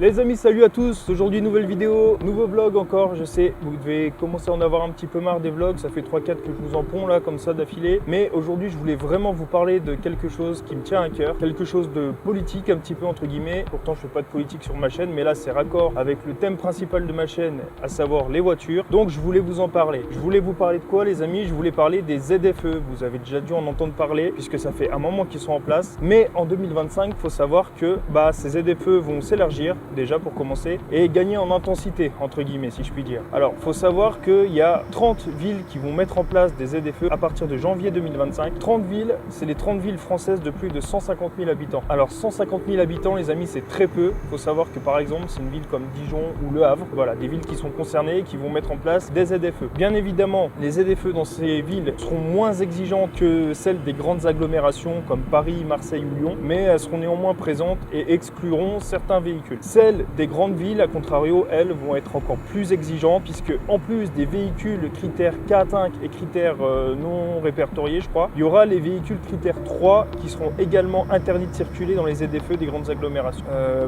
Les amis, salut à tous. Aujourd'hui, nouvelle vidéo, nouveau vlog encore. Je sais, vous devez commencer à en avoir un petit peu marre des vlogs. Ça fait 3-4 que je vous en ponds là, comme ça d'affilée. Mais aujourd'hui, je voulais vraiment vous parler de quelque chose qui me tient à cœur. Quelque chose de politique, un petit peu entre guillemets. Pourtant, je fais pas de politique sur ma chaîne, mais là, c'est raccord avec le thème principal de ma chaîne, à savoir les voitures. Donc, je voulais vous en parler. Je voulais vous parler de quoi, les amis? Je voulais parler des ZFE. Vous avez déjà dû en entendre parler, puisque ça fait un moment qu'ils sont en place. Mais en 2025, il faut savoir que ces ZFE vont s'élargir, déjà pour commencer, et gagner en intensité, entre guillemets, si je puis dire. Alors, il faut savoir qu'il y a 30 villes qui vont mettre en place des ZFE à partir de janvier 2025. 30 villes, c'est les 30 villes françaises de plus de 150 000 habitants. Alors, 150 000 habitants, les amis, c'est très peu. Il faut savoir que, par exemple, c'est une ville comme Dijon ou Le Havre, voilà, des villes qui sont concernées et qui vont mettre en place des ZFE. Bien évidemment, les ZFE dans ces villes seront moins exigeantes que celles des grandes agglomérations comme Paris, Marseille ou Lyon, mais elles seront néanmoins présentes et excluront certains véhicules. Celles des grandes villes, à contrario, elles vont être encore plus exigeantes puisque en plus des véhicules critères 4, 5 et critères non répertoriés, je crois, il y aura les véhicules critères 3 qui seront également interdits de circuler dans les ZFE des grandes agglomérations.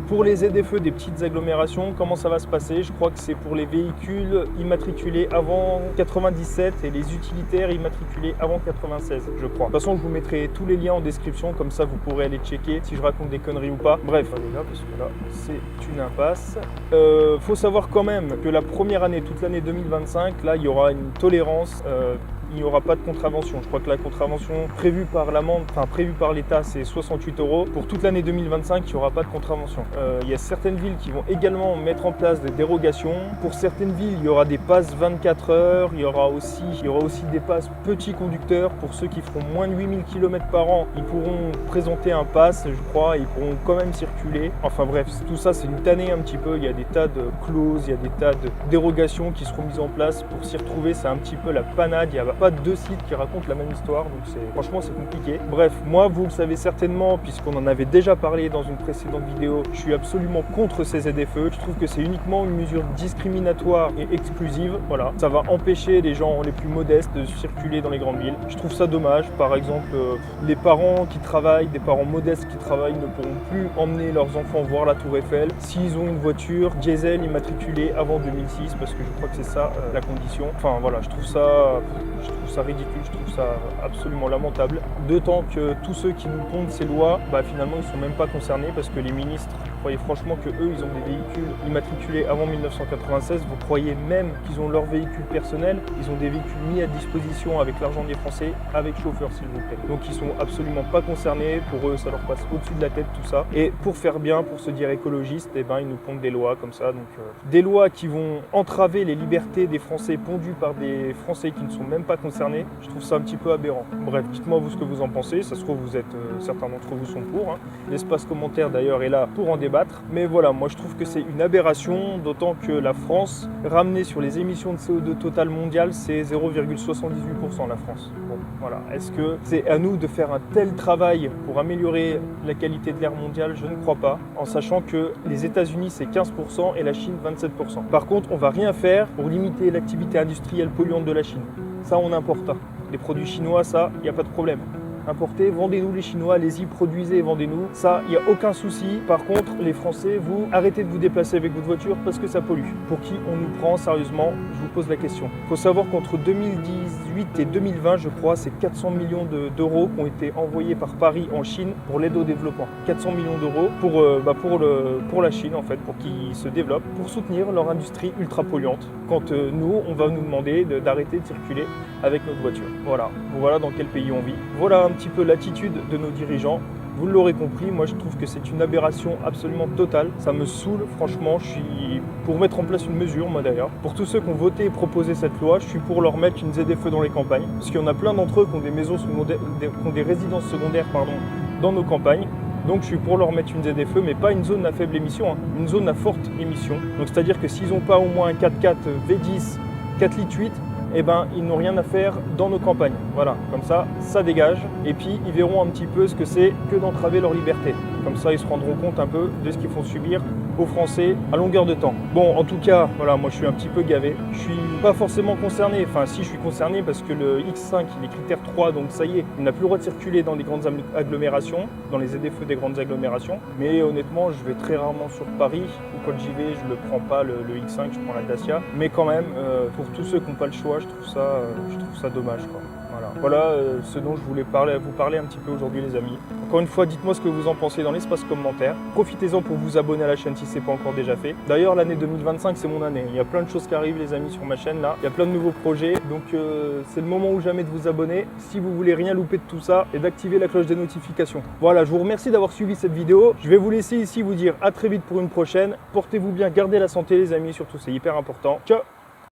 Pour les ZFE des petites agglomérations, comment ça va se passer? Je crois que c'est pour les véhicules immatriculés avant 97 et les utilitaires immatriculés avant 96, je crois. De toute façon, je vous mettrai tous les liens en description, comme ça vous pourrez aller checker si je raconte des conneries ou pas. Bref, les gars, parce que là, c'est une impasse. Faut savoir quand même que la première année, toute l'année 2025, là, il y aura une tolérance. Il n'y aura pas de contravention. Je crois que la contravention prévue par l'amende, prévue par l'État, c'est 68 €. Pour toute l'année 2025, il n'y aura pas de contravention. Il y a certaines villes qui vont également mettre en place des dérogations. Pour certaines villes, il y aura des passes 24 heures. Il y aura aussi des passes petits conducteurs. Pour ceux qui feront moins de 8000 km par an, ils pourront présenter un pass, je crois. Ils pourront quand même circuler. Enfin bref, tout ça, c'est une tannée un petit peu. Il y a des tas de clauses, il y a des tas de dérogations qui seront mises en place pour s'y retrouver. C'est un petit peu la panade. Il y a pas deux sites qui racontent la même histoire, donc franchement c'est compliqué. Bref, moi vous le savez certainement puisqu'on en avait déjà parlé dans une précédente vidéo, je suis absolument contre ces ZFE. Je trouve que c'est uniquement une mesure discriminatoire et exclusive. Voilà, ça va empêcher les gens les plus modestes de circuler dans les grandes villes. Je trouve ça dommage. Par exemple, les parents qui travaillent, des parents modestes qui travaillent ne pourront plus emmener leurs enfants voir la Tour Eiffel s'ils ont une voiture diesel immatriculée avant 2006, parce que je crois que c'est ça la condition. Enfin voilà, je trouve ça ridicule, je trouve ça absolument lamentable. D'autant que tous ceux qui nous pondent ces lois, finalement ils ne sont même pas concernés parce que les ministres, vous croyez franchement que eux ils ont des véhicules immatriculés avant 1996, vous croyez même qu'ils ont leur véhicule personnel, ils ont des véhicules mis à disposition avec l'argent des Français, avec chauffeur s'il vous plaît. Donc ils sont absolument pas concernés, pour eux ça leur passe au-dessus de la tête tout ça. Et pour faire bien, pour se dire écologiste, ils nous pondent des lois comme ça. Donc des lois qui vont entraver les libertés des Français pondues par des Français qui ne sont même pas concernés. Je trouve ça un petit peu aberrant. Bref, dites-moi vous ce que vous en pensez. Ça se trouve vous êtes, certains d'entre vous sont pour. L'espace commentaire d'ailleurs est là pour en débattre. Mais voilà, moi je trouve que c'est une aberration, d'autant que la France, ramenée sur les émissions de CO2 totales mondiales, c'est 0,78% la France. Bon, voilà. Est-ce que c'est à nous de faire un tel travail pour améliorer la qualité de l'air mondial? Je ne crois pas, en sachant que les États-Unis c'est 15% et la Chine 27%. Par contre, on va rien faire pour limiter l'activité industrielle polluante de la Chine. Ça, on importe. Les produits chinois, ça, il n'y a pas de problème. Importez, vendez-nous les Chinois, allez-y, produisez, vendez-nous. Ça, il n'y a aucun souci. Par contre, les Français, vous, arrêtez de vous déplacer avec votre voiture parce que ça pollue. Pour qui on nous prend sérieusement? Je vous pose la question. Il faut savoir qu'entre 2018 et 2020, je crois, c'est 400 millions d'euros qui ont été envoyés par Paris en Chine pour l'aide au développement. 400 millions d'euros pour la Chine, en fait, pour qu'ils se développent, pour soutenir leur industrie ultra polluante. Quand nous, on va nous demander d'arrêter de circuler avec notre voiture. Voilà dans quel pays on vit. Voilà un petit peu l'attitude de nos dirigeants. Vous l'aurez compris, moi je trouve que c'est une aberration absolument totale. Ça me saoule, franchement, je suis pour mettre en place une mesure, moi d'ailleurs. Pour tous ceux qui ont voté et proposé cette loi, je suis pour leur mettre une ZFE dans les campagnes. Parce qu'il y en a plein d'entre eux qui ont des maisons secondaires, qui ont des résidences secondaires dans nos campagnes. Donc je suis pour leur mettre une ZFE, mais pas une zone à faible émission, une zone à forte émission. Donc c'est-à-dire que s'ils n'ont pas au moins un 4x4 V10, 4 litres 8, ils n'ont rien à faire dans nos campagnes. Voilà, comme ça dégage. Et puis, ils verront un petit peu ce que c'est que d'entraver leur liberté. Comme ça, ils se rendront compte un peu de ce qu'ils font subir aux Français à longueur de temps. Bon, en tout cas, voilà, moi je suis un petit peu gavé. Je suis pas forcément concerné, enfin si je suis concerné parce que le X5 il est critère 3, donc ça y est, il n'a plus le droit de circuler dans les grandes agglomérations, dans les ZFE des grandes agglomérations. Mais honnêtement, je vais très rarement sur Paris, ou quand j'y vais, je ne prends pas le X5, je prends la Dacia. Mais quand même, pour tous ceux qui n'ont pas le choix, je trouve ça dommage, quoi. Voilà ce dont je voulais vous parler un petit peu aujourd'hui les amis. Encore une fois, dites-moi ce que vous en pensez dans l'espace commentaire. Profitez-en pour vous abonner à la chaîne si ce n'est pas encore déjà fait. D'ailleurs, l'année 2025, c'est mon année. Il y a plein de choses qui arrivent les amis sur ma chaîne là. Il y a plein de nouveaux projets. Donc c'est le moment ou jamais de vous abonner si vous voulez rien louper de tout ça et d'activer la cloche des notifications. Voilà, je vous remercie d'avoir suivi cette vidéo. Je vais vous laisser ici vous dire à très vite pour une prochaine. Portez-vous bien, gardez la santé les amis, surtout c'est hyper important. Ciao!